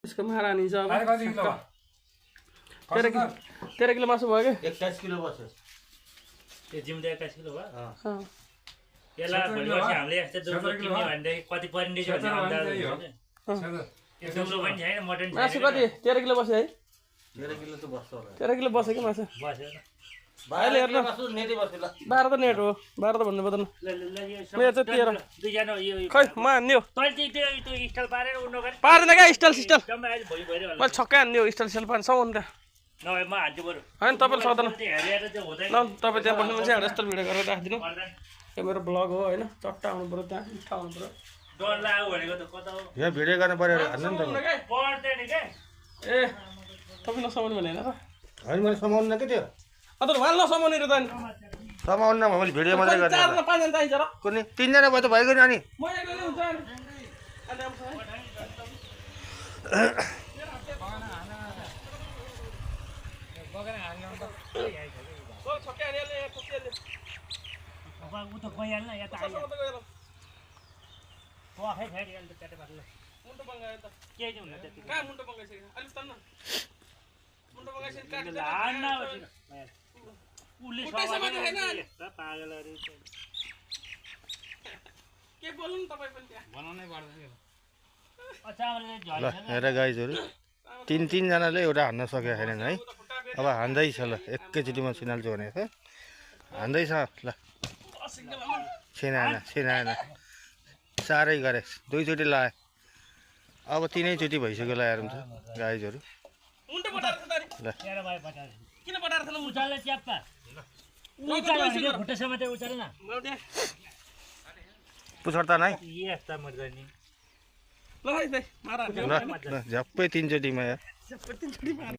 इसको महारानी छ अब अरे कति किलो भयो? 13 किलो मासु भयो के 21 किलो बस्यो त्यो जिउँदा 21 किलो भयो अँ यसलाई भोलि पर्सि हामीले यस्तो दुधको किन्यो भने कति परिँदैछ भन्ने अन्दाज हुन्छ यो दुम्रो पनि छैन मटन छैन मासु कति 13 किलो बस्यो है 13 किलो त बस्छ होला 13 किलो बस्यो कि मासु बस्यो अहिले हेर्नु मासु नेटै बस्यो ल 12 त नेट हो 12 त भन्नु पर्दैन ल ल ल यो मेरो चाहिँ 13 दुईजना यो खै म हान्दियो तैँले चाहिँ त्यो स्टाइल पारेर उड्नु गरे पार्दैन क्या स्टाइल सिस्टल जम्मा अहिले भोलि भइरह्यो होला मैले छक्कै हान्दियो स्टाइल सिस्टल पार्न सक्नु त नभए म हान्छु बरु होइन तपाईँले सक्दैन हेरेर चाहिँ हुँदैन ल तपाईँ त्यहाँ बस्नु मान्छे यस्तो भिडियो गरेर राखिदिनु पर्दैन यो मेरो ब्लग हो होइन चट्टा आउनु पऱ्यो त्यहाँ इच्छा आउनु पऱ्यो डर लाग्यो भनेको त कता हो यहाँ भिडियो गर्न पर्यो हान्नु नि त पर्दैन के ए तपाईँ नसमाउनु भने होइन र होइन मैले समाउनु न के त्यो अन्त उहाँले नसमाउने र त नि समाउनु न मैले भिडियो मात्रै गर्ने 4 जना 5 जना चाहिन्छ र कुनै 3 जना भयो त भइगयो नि अनि म एक्लै हुन्छ अब उ त गइहाल्न या त आइहाल्छ पखै फेरिहाल्छ पेटे पार्छ मुन्टो बङ्गायो त केही चाहिँ हुन्न त्यति कहाँ मुन्टो बङ्गाइसक्यो अलिक तन्न मुन्टो बङ्गाइसक्यो काट्छ हान्न उसले खुट्टा समात्यो होइन? पागलहरू के बोल्नु नि तपाईँ पनि त्यहाँ बनाउनै पर्दैन चामलले ल हेर गाइजहरू 3 जनाले एउटा हान्न सकेको छैनन् है अब हान्दैछ ल एकैचोटिमा सिनाल्छु भनेको हान्दैछ ल सिनाएन साह्रै गरे 2 चोटि लाए अब 3 चोटि भइसक्यो ल हेरौँ त गाइजहरू मुन्टो बटाएर छ दारी ल तेरो भाइ बचाएर किन बटाएर छ ल मुन्टो उचाल्ने च्याप्पा उचाल भनेको खुट्टा समाते उचाल न म त्यहाँ पुछड्ता नै यस्ता मर्दैन नि ल है भाइ मारा ल झ्याप्पै 3 चोटिमा यार सबै 3 चोटि मार